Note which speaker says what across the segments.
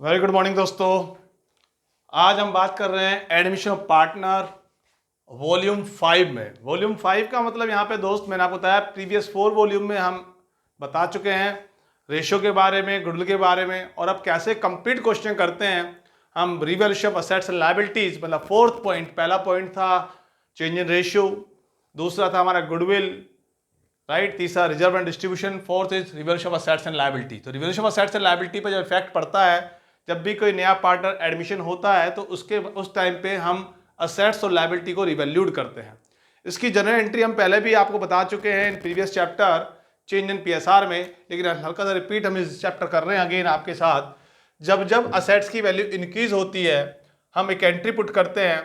Speaker 1: Very good morning दोस्तों। आज हम बात कर रहे हैं एडमिशन ऑफ पार्टनर वॉल्यूम 5 में। वॉल्यूम 5 का मतलब यहाँ पे दोस्त मैंने आपको बताया प्रीवियस 4 वॉल्यूम में हम बता चुके हैं रेशियो के बारे में, गुडविल के बारे में, और अब कैसे कंप्लीट क्वेश्चन करते हैं हम revaluation of assets and liabilities. मतलब फोर्थ पॉइंट, पहला पॉइंट था चेंज इन रेशियो, दूसरा था हमारा गुडविल, राइट, तीसरा reserve and distribution, fourth is revaluation of assets and liability. तो revaluation of assets and liability पर जब इफेक्ट पड़ता है, जब भी कोई नया पार्टनर एडमिशन होता है तो उस टाइम पे हम असेट्स और लायबिलिटी को रिवैल्यूड करते हैं। इसकी जनरल एंट्री हम पहले भी आपको बता चुके हैं in previous chapter change in PSR में, लेकिन हल्का सा रिपीट हम इस चैप्टर कर रहे हैं अगेन आपके साथ। जब जब असेट्स की वैल्यू इंक्रीज होती है हम एक एंट्री पुट करते हैं,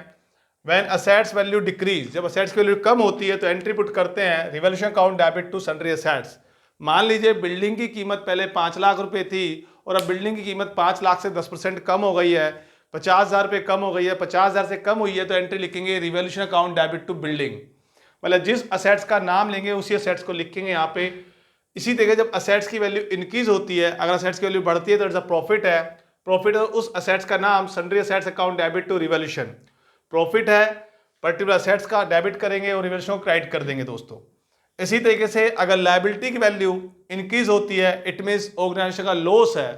Speaker 1: व्हेन असेट्स वैल्यू डिक्रीज, जब असेट्स की वैल्यू कम होती है तो एंट्री पुट करते हैं revaluation account debit to sundry assets. मान लीजिए बिल्डिंग की कीमत पहले 5 लाख रुपए थी और अब बिल्डिंग की कीमत 5 लाख से 10% कम हो गई है, 50,000 रुपये कम हो गई है, 50,000 से कम हुई है, तो एंट्री लिखेंगे revaluation account debit to building. मतलब जिस असेट्स का नाम लेंगे उसी असेट्स को लिखेंगे यहाँ पे। इसी तरह जब असेट्स की वैल्यू इंक्रीज होती है, अगर असेट्स की वैल्यू बढ़ती है तो इट्स अ प्रॉफिट है। प्रॉफिट उस असेट्स का नाम sundry assets account debit to revaluation. Profit है पर्टिकुलर असेट्स का, डेबिट करेंगे और रिवैल्यूएशन को क्रेडिट कर देंगे दोस्तों। इसी तरीके से अगर लायबिलिटी की वैल्यू इंक्रीज होती है इट मींस ऑर्गेनाइजेशन का लॉस है,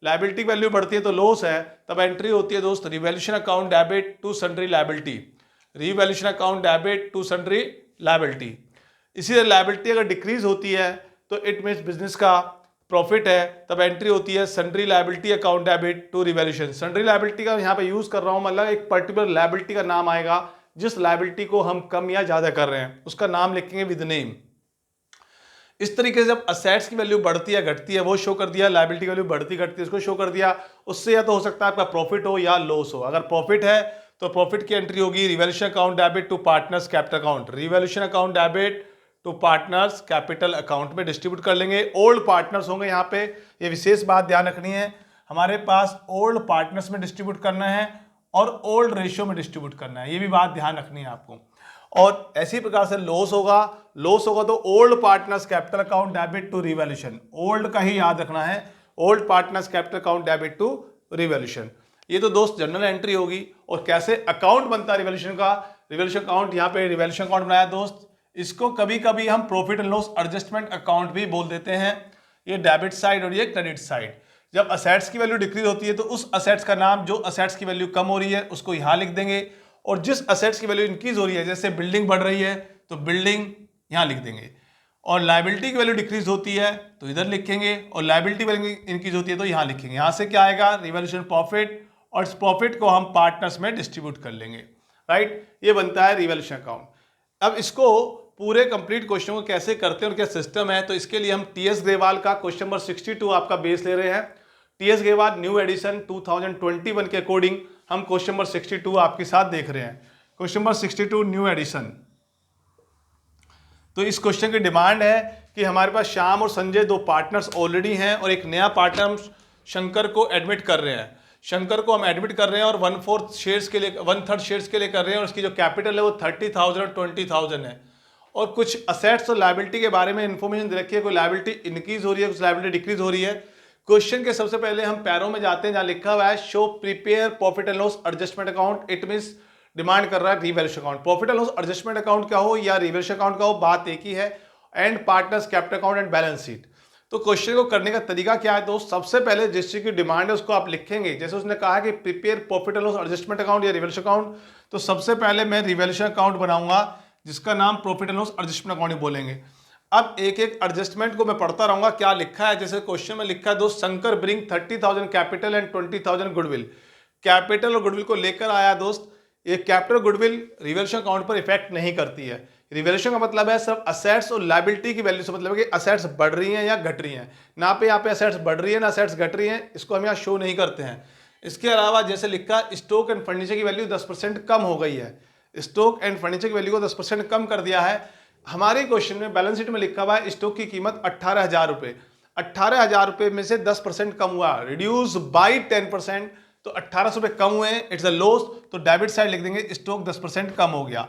Speaker 1: लायबिलिटी की वैल्यू बढ़ती है तो लॉस है, तब एंट्री होती है दोस्त revaluation account debit to sundry liability. Revaluation account debit to sundry liability. इसी तरह लायबिलिटी अगर डिक्रीज होती है तो इट मींस बिजनेस का प्रॉफिट है, तब एंट्री होती है sundry liability account debit to revaluation. Sundry liability का यहाँ पे यूज कर रहा हूँ, मतलब एक पर्टिकुलर लायबिलिटी का नाम आएगा जिस लायबिलिटी को हम कम या ज्यादा कर रहे हैं उसका नाम लिखेंगे विद नेम। इस तरीके से जब असेट्स की वैल्यू बढ़ती है घटती है वो शो कर दिया, लायबिलिटी की वैल्यू बढ़ती घटती है उसको शो कर दिया। उससे या तो हो सकता है आपका प्रॉफिट हो या लॉस हो। अगर प्रॉफिट है तो प्रॉफिट की एंट्री होगी revaluation account debit to partners capital account. Revaluation account debit to partners capital account में डिस्ट्रीब्यूट कर लेंगे। ओल्ड पार्टनर्स होंगे यहाँ पे, ये विशेष बात ध्यान रखनी है, हमारे पास ओल्ड पार्टनर्स में डिस्ट्रीब्यूट करना है और ओल्ड रेशियो में डिस्ट्रीब्यूट करना है, ये भी बात ध्यान रखनी है आपको। और ऐसी प्रकार से लॉस होगा तो old partners capital account debit to revaluation. Old का ही याद रखना है, old partners capital account debit to revaluation. ये तो दोस्त जनरल एंट्री होगी। और कैसे अकाउंट बनता है रिवैल्यूएशन का, रिवैल्यूएशन अकाउंट यहाँ पे रिवैल्यूएशन अकाउंट बनाया दोस्त, इसको कभी कभी हम profit and loss adjustment account भी बोल देते हैं। ये डेबिट साइड और ये क्रेडिट साइड। जब असेट्स की वैल्यू डिक्रीज होती है तो उस असेट्स का नाम, जो असेट्स की वैल्यू कम हो रही है उसको यहाँ लिख देंगे, और जिस असेट्स की वैल्यू इंक्रीज हो रही है, जैसे बिल्डिंग बढ़ रही है तो बिल्डिंग यहाँ लिख देंगे, और लायबिलिटी की वैल्यू डिक्रीज होती है तो इधर लिखेंगे, और लायबिलिटी वैल्यू इंक्रीज होती है तो यहाँ लिखेंगे। यहाँ से क्या आएगा रिवैल्यूएशन प्रॉफिट, और इस प्रॉफिट को हम पार्टनर्स में डिस्ट्रीब्यूट कर लेंगे, राइट। ये बनता है रिवैल्यूएशन अकाउंट। अब इसको पूरे कंप्लीट क्वेश्चन को कैसे करते हैं और क्या सिस्टम है, तो इसके लिए हम टीएस ग्रेवाल का क्वेश्चन नंबर 62 आपका बेस ले रहे हैं। टीएस ग्रेवाल न्यू एडिशन 2021 के अकॉर्डिंग हम क्वेश्चन नंबर 62 आपके साथ देख रहे हैं। Question number 62 new edition. तो इस क्वेश्चन की डिमांड है कि हमारे पास श्याम और संजय दो पार्टनर्स ऑलरेडी हैं और एक नया पार्टनर हम शंकर को एडमिट कर रहे हैं। शंकर को हम एडमिट कर रहे हैं और 1/4 शेयर्स के लिए, 1/3 शेयर्स के लिए कर रहे हैं, और उसकी जो कैपिटल है वो 30,000 और 20,000 है। और कुछ असेट्स और लायबिलिटी के बारे में इंफॉर्मेशन दे रखी है, कोई लायबिलिटी इंक्रीज हो रही है, कुछ लायबिलिटी डिक्रीज हो रही है। क्वेश्चन के सबसे पहले हम पैरों में जाते हैं जहां लिखा हुआ है show prepare profit and loss adjustment account. It means demand कर रहा है revaluation account. Profit and loss adjustment account का हो या रिवैल्यूएशन अकाउंट का हो, बात एक ही है। And partners capital account and balance sheet. तो क्वेश्चन को करने का तरीका क्या है दोस्त, सबसे पहले जिस चीज की डिमांड है उसको आप लिखेंगे। जैसे उसने कहा कि prepare profit and loss adjustment account या रिवैल्यूएशन अकाउंट, तो सबसे पहले मैं रिवैल्यूएशन अकाउंट बनाऊंगा जिसका नाम profit and loss adjustment account ही बोलेंगे। अब एक एक एडजस्टमेंट को मैं पढ़ता रहूंगा क्या लिखा है। जैसे क्वेश्चन में लिखा है दोस्त, Shankar bring 30,000 capital and 20,000 goodwill. Capital और गुडविल को लेकर आया दोस्त। ये कैपिटल गुडविल रिवैल्यूएशन अकाउंट पर इफेक्ट नहीं करती है। रिवैल्यूएशन का मतलब है सिर्फ असेट्स और लायबिलिटी की वैल्यू से मतलब है कि असेट्स बढ़ रही हैं या घट रही हैं। ना पे यहाँ पे असेट्स बढ़ रही है ना असेट्स घट रही हैं, इसको हम यहाँ शो नहीं करते हैं। इसके अलावा जैसे लिखा स्टॉक एंड फर्नीचर की वैल्यू 10% कम हो गई है, स्टॉक एंड फर्नीचर की वैल्यू को 10% कम कर दिया है। हमारे क्वेश्चन में बैलेंस शीट में लिखा हुआ है स्टॉक की कीमत 18,000 रुपये। 18,000 रुपये में से 10% कम हुआ, रिड्यूस बाई 10%, तो 1800 रुपये कम हुए, इट्स अ लॉस। तो डेबिट साइड लिख देंगे स्टॉक 10% कम हो गया।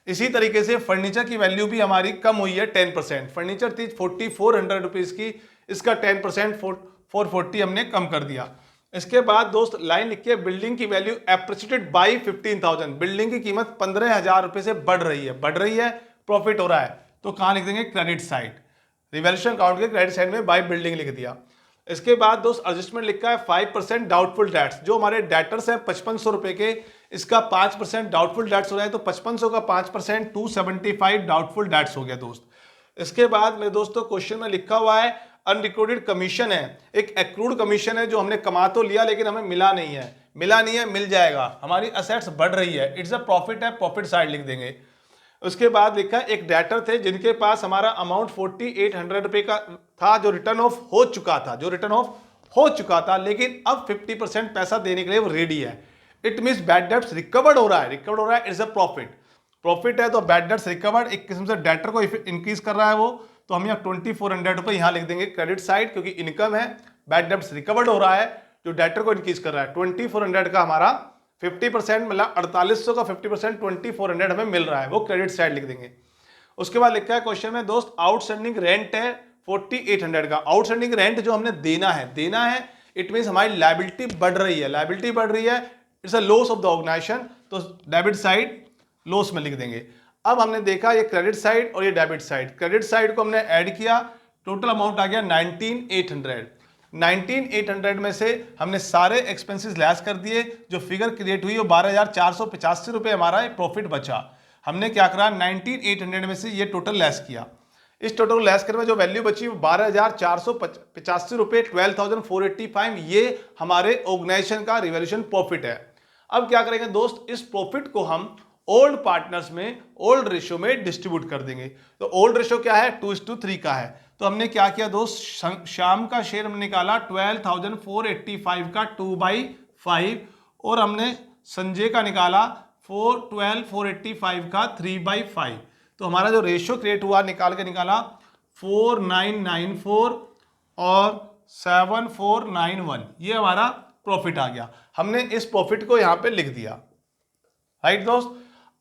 Speaker 1: इसी तरीके से फर्नीचर की वैल्यू भी हमारी कम हुई है 10%। फर्नीचर थी 4,400 रुपीज की, इसका 10% 440 हमने कम कर दिया। इसके बाद दोस्त लाइन लिखिए, बिल्डिंग की वैल्यू एप्रिशिएटेड बाई 15,000, बिल्डिंग की कीमत 15,000 रुपए से बढ़ रही है, प्रॉफिट हो रहा है, तो कहां लिख देंगे, क्रेडिट साइड, रिवैल्यूएशन अकाउंट के क्रेडिट साइड में बाई बिल्डिंग लिख दिया। इसके बाद दोस्त एडजस्टमेंट लिखा है 5% डाउटफुल डेट्स, जो हमारे डेटर्स हैं 5500 रुपए के, इसका 5% डाउटफुल डेट्स हो रहा है, तो 5500 का 5% 275 डाउटफुल डेट्स हो गया दोस्त। इसके बाद मेरे दोस्तों क्वेश्चन में लिखा हुआ है अनरिकॉर्डेड कमीशन है, एक एक्रूड कमीशन है जो हमने कमा तो लिया लेकिन हमें मिला नहीं है, मिल जाएगा, हमारी असेट्स बढ़ रही है, इट्स अ प्रॉफिट है, प्रॉफिट साइड लिख देंगे। उसके बाद लिखा एक डेटर थे जिनके पास हमारा अमाउंट 4800 रुपए का था, जो रिटर्न ऑफ हो चुका था, लेकिन अब 50% पैसा देने के लिए वो रेडी है। It means bad debts recovered हो रहा है, इट्स अ प्रॉफिट है, तो बैड डेट्स रिकवर्ड एक किस्म से डेटर को इंक्रीज कर रहा है वो, तो हम यहाँ 2400 रुपए यहाँ लिख देंगे क्रेडिट साइड, क्योंकि इनकम है, बैड डेट्स रिकवर्ड हो रहा है, जो डेटर को इंक्रीज कर रहा है। 2400 का हमारा 50% मतलब 4800 का 50% 2400 हमें मिल रहा है, वो क्रेडिट साइड लिख देंगे। उसके बाद लिखा है क्वेश्चन में दोस्त आउटस्टैंडिंग रेंट है 4800 का, आउटस्टैंडिंग रेंट जो हमने देना है, इट मींस हमारी लायबिलिटी बढ़ रही है, it's a loss of the organisation, तो डेबिट साइड लॉस में लिख देंगे। अब हमने देखा ये क्रेडिट साइड और ये डेबिट साइड, क्रेडिट साइड को हमने ऐड किया, टोटल अमाउंट आ गया 19800 में से हमने सारे एक्सपेंसेस लेस कर दिए, जो फिगर क्रिएट हुई वो 12,485 रुपए हमारा प्रॉफिट बचा। हमने क्या करा, 19800 में से ये टोटल लेस किया, इस टोटल को लेस करने में जो वैल्यू बची वो 12,485 रुपए 12,485, ये हमारे ऑर्गेनाइजेशन का रिवैल्यूएशन प्रॉफिट है। अब क्या करेंगे दोस्त, इस प्रॉफिट को हम ओल्ड पार्टनर्स में ओल्ड रेशियो में डिस्ट्रीब्यूट कर देंगे। तो ओल्ड रेशियो क्या है, 2:3 का है, तो हमने क्या किया दोस्त, शाम का शेयर हमने निकाला 12,485 का 2/5, और हमने संजय का निकाला 12,485 का 3/5, तो हमारा जो रेशियो क्रिएट हुआ निकाला 4994 और 7491, ये हमारा प्रॉफिट आ गया। हमने इस प्रॉफिट को यहां पे लिख दिया, राइट दोस्त।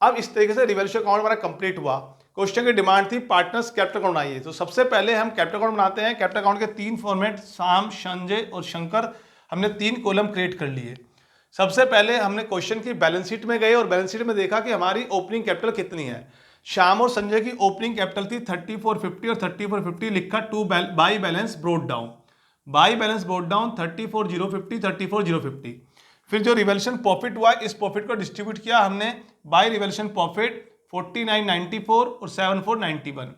Speaker 1: अब इस तरीके से रिवैल्यूएशन अकाउंट हमारा कंप्लीट हुआ। क्वेश्चन की डिमांड थी पार्टनर्स कैपिटल अकाउंट बनाइए, तो सबसे पहले हम कैपिटल अकाउंट बनाते हैं। कैपिटल अकाउंट के 3 फॉर्मेट, शाम, संजय और शंकर, हमने 3 कॉलम क्रिएट कर लिए। सबसे पहले हमने क्वेश्चन की बैलेंस शीट में गए और बैलेंस शीट में देखा कि हमारी ओपनिंग कैपिटल कितनी है। श्याम और संजय की ओपनिंग कैपिटल थी 3450 और 3450 लिखा बाई बैलेंस ब्रोड डाउन 34,050 34,050। फिर जो रिवैल्यूएशन प्रॉफिट हुआ, इस प्रॉफिट को डिस्ट्रीब्यूट किया हमने बाय रिवैल्यूएशन प्रॉफिट 4994 और 7491।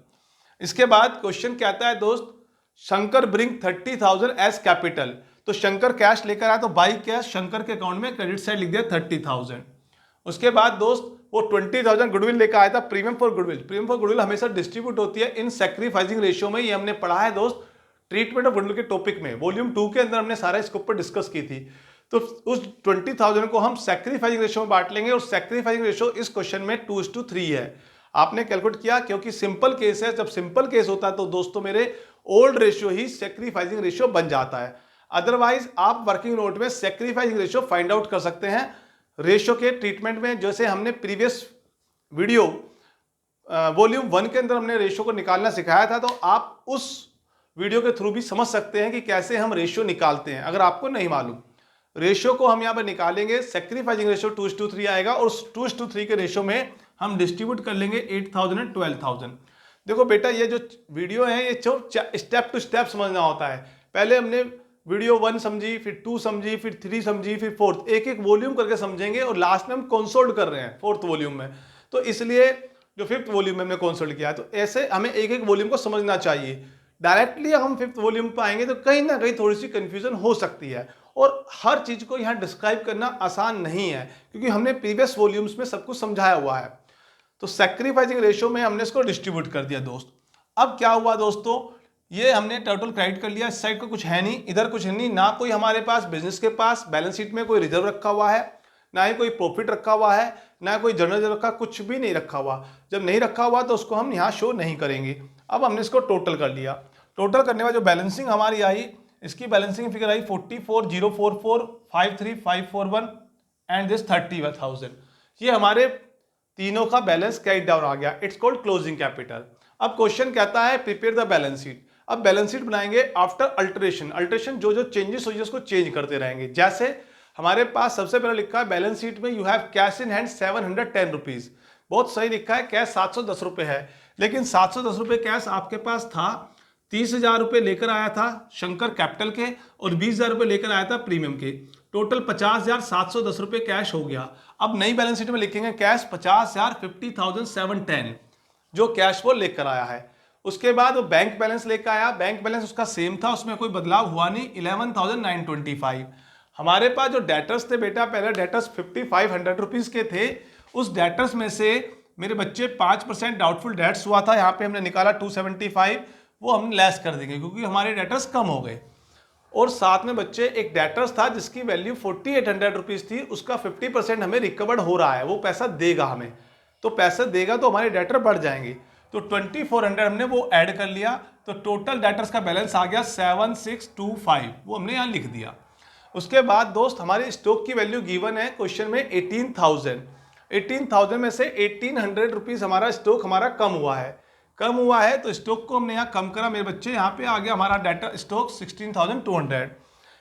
Speaker 1: इसके बाद क्वेश्चन क्या आता है दोस्त, शंकर ब्रिंग 30,000 एज कैपिटल, तो शंकर कैश लेकर आया, तो बाई कैश शंकर के अकाउंट में क्रेडिट साइड लिख दिया 30,000। उसके बाद दोस्त वो 20,000 गुडविल लेकर आया था, प्रीमियम फॉर गुडविल हमेशा डिस्ट्रीब्यूट होती है इन सैक्रिफाइसिंग रेशियो में, ये हमने पढ़ा है दोस्त ट्रीटमेंट ऑफ गुडविल के टॉपिक में, वॉल्यूम 2 के अंदर हमने सारा इसके ऊपर डिस्कस की थी। तो उस 20,000 को हम सैक्रिफाइसिंग रेशियो में बांट लेंगे, और सैक्रिफाइसिंग रेशियो इस क्वेश्चन में 2:3 है। आपने कैलकुलेट किया, क्योंकि सिंपल केस है, जब सिंपल केस होता है तो दोस्तों मेरे ओल्ड रेशियो ही सैक्रिफाइसिंग रेशियो बन जाता है। अदरवाइज आप वर्किंग नोट में सैक्रिफाइसिंग रेशियो फाइंड आउट कर सकते हैं रेशियो के ट्रीटमेंट में, जैसे हमने प्रीवियस वीडियो वॉल्यूम 1 के अंदर हमने रेशियो को निकालना सिखाया था, तो आप उस वीडियो के थ्रू भी समझ सकते हैं कि कैसे हम रेशियो निकालते हैं। अगर आपको नहीं मालूम, रेशियो को हम यहाँ पर निकालेंगे, सैक्रिफाइसिंग रेशियो 2:3 आएगा, और उस 2:3 के रेशियो में हम डिस्ट्रीब्यूट कर लेंगे 8,000 और 12,000। देखो बेटा, ये जो वीडियो है ये स्टेप टू स्टेप समझना होता है। पहले हमने वीडियो 1 समझी, फिर 2 समझी, फिर 3 समझी, फिर 4th, एक एक वॉल्यूम करके समझेंगे, और लास्ट में हम कंसोल्ड कर रहे हैं 4th वॉल्यूम में, तो इसलिए जो 5th वॉल्यूम में हमने कंसोल्ड किया है, तो ऐसे हमें एक एक वॉल्यूम को समझना चाहिए। डायरेक्टली हम 5th वॉल्यूम पर आएंगे तो कहीं ना कहीं थोड़ी सी कंफ्यूजन हो सकती है, और हर चीज को यहाँ डिस्क्राइब करना आसान नहीं है, क्योंकि हमने प्रीवियस वॉल्यूम्स में सब कुछ समझाया हुआ है। तो सैक्रिफाइसिंग रेशियो में हमने इसको डिस्ट्रीब्यूट कर दिया दोस्त। अब क्या हुआ दोस्तों, ये हमने टोटल क्रेडिट कर लिया, इस साइड को कुछ है नहीं, इधर कुछ है नहीं, ना कोई हमारे पास बिजनेस के पास बैलेंस शीट में कोई रिजर्व रखा हुआ है, ना ही कोई प्रॉफिट रखा हुआ है, ना कोई जनरल रिजर्व रखा, कुछ भी नहीं रखा हुआ। जब नहीं रखा हुआ तो उसको हम यहाँ शो नहीं करेंगे। अब हमने इसको टोटल कर लिया, टोटल करने के बाद जो बैलेंसिंग हमारी आई, इसकी balancing figure I 44,044,53541 and this 30,000। ये हमारे तीनों का बैलेंस कैरी डाउन आ गया, इट्स कॉल्ड क्लोजिंग कैपिटल। अब क्वेश्चन कहता है प्रिपेयर द बैलेंस शीट। अब बैलेंस शीट बनाएंगे आफ्टर अल्टरेशन। अल्टरेशन जो जो चेंजेस हुई उसको चेंज करते रहेंगे। जैसे हमारे पास सबसे पहले लिखा है बैलेंस शीट में you have cash in hand 710 rupees. बहुत सही लिखा है, कैश 710 रुपये है, लेकिन 710 रुपये कैश आपके पास था, 30,000 रुपये लेकर आया था शंकर कैपिटल के और 20,000 रुपये लेकर आया था प्रीमियम के। टोटल 50,710 रुपये कैश हो गया। अब नई बैलेंस शीट में लिखेंगे कैश 50,50,710 जो कैश वो लेकर आया है। उसके बाद वो बैंक बैलेंस लेकर आया, बैंक बैलेंस उसका सेम था, उसमें कोई बदलाव हुआ नहीं, 11,925। हमारे पास जो डेटर्स थे बेटा, पहले डेटर्स 5,500 रुपीज के थे, उस डेटर्स में से मेरे बच्चे 5% डाउटफुल डेट्स हुआ था, यहाँ पे हमने निकाला 275, वो हम लेस कर देंगे क्योंकि हमारे डेटर्स कम हो गए। और साथ में बच्चे एक डेटर्स था जिसकी वैल्यू 4,800 रुपीज थी, उसका 50% हमें रिकवर्ड हो रहा है, वो पैसा देगा हमें, तो पैसा देगा तो हमारे डेटर बढ़ जाएंगे, तो 2,400 हमने वो ऐड कर लिया, तो टोटल डेटर्स का बैलेंस आ गया 7,625, वो हमने यहाँ लिख दिया। उसके बाद दोस्त हमारे स्टॉक की वैल्यू गिवन है क्वेश्चन में 18,000 में से 1,800 रुपीज हमारा स्टॉक हमारा कम हुआ है, तो स्टॉक को हमने यहाँ कम करा मेरे बच्चे, यहाँ पे आ गया हमारा डाटा स्टॉक 16,200।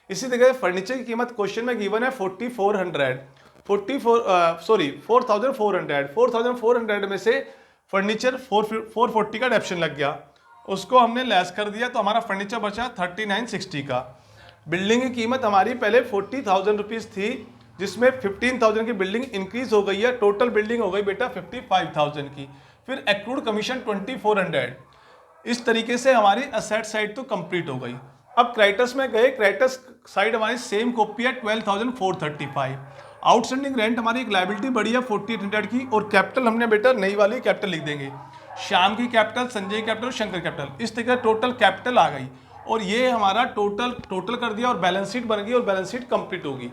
Speaker 1: इसी तरह फर्नीचर की कीमत क्वेश्चन में गिवन है 4,400 में से फर्नीचर 440 का डेप्शन लग गया, उसको हमने लेस कर दिया, तो हमारा फर्नीचर बचा 3960 का। बिल्डिंग की कीमत हमारी पहले 40,000 रुपीज थी, जिसमें 15,000 की बिल्डिंग इंक्रीज हो गई है, टोटल बिल्डिंग हो गई बेटा 55,000 की। फिर एक्रूड कमीशन 2,400। इस तरीके से हमारी असेट साइड तो कंप्लीट हो गई। अब क्रेडिटर्स में गए, क्रेडिटर्स साइड हमारी सेम कॉपी है 12,435। आउटस्टैंडिंग रेंट हमारी एक लायबिलिटी बढ़ी है 4,800 की, और कैपिटल हमने बेटा नई वाली कैपिटल लिख देंगे, श्याम की capital, Sanjay capital, Shankar capital, इस तरीके टोटल कैपिटल आ गई, और ये हमारा टोटल कर दिया और बैलेंस शीट बन गई और बैलेंस शीट कंप्लीट होगी।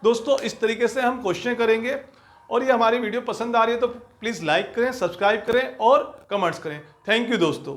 Speaker 1: दोस्तों इस तरीके से हम क्वेश्चन करेंगे, और ये हमारी वीडियो पसंद आ रही है तो प्लीज़ लाइक करें, सब्सक्राइब करें और कमेंट्स करें। थैंक यू दोस्तों।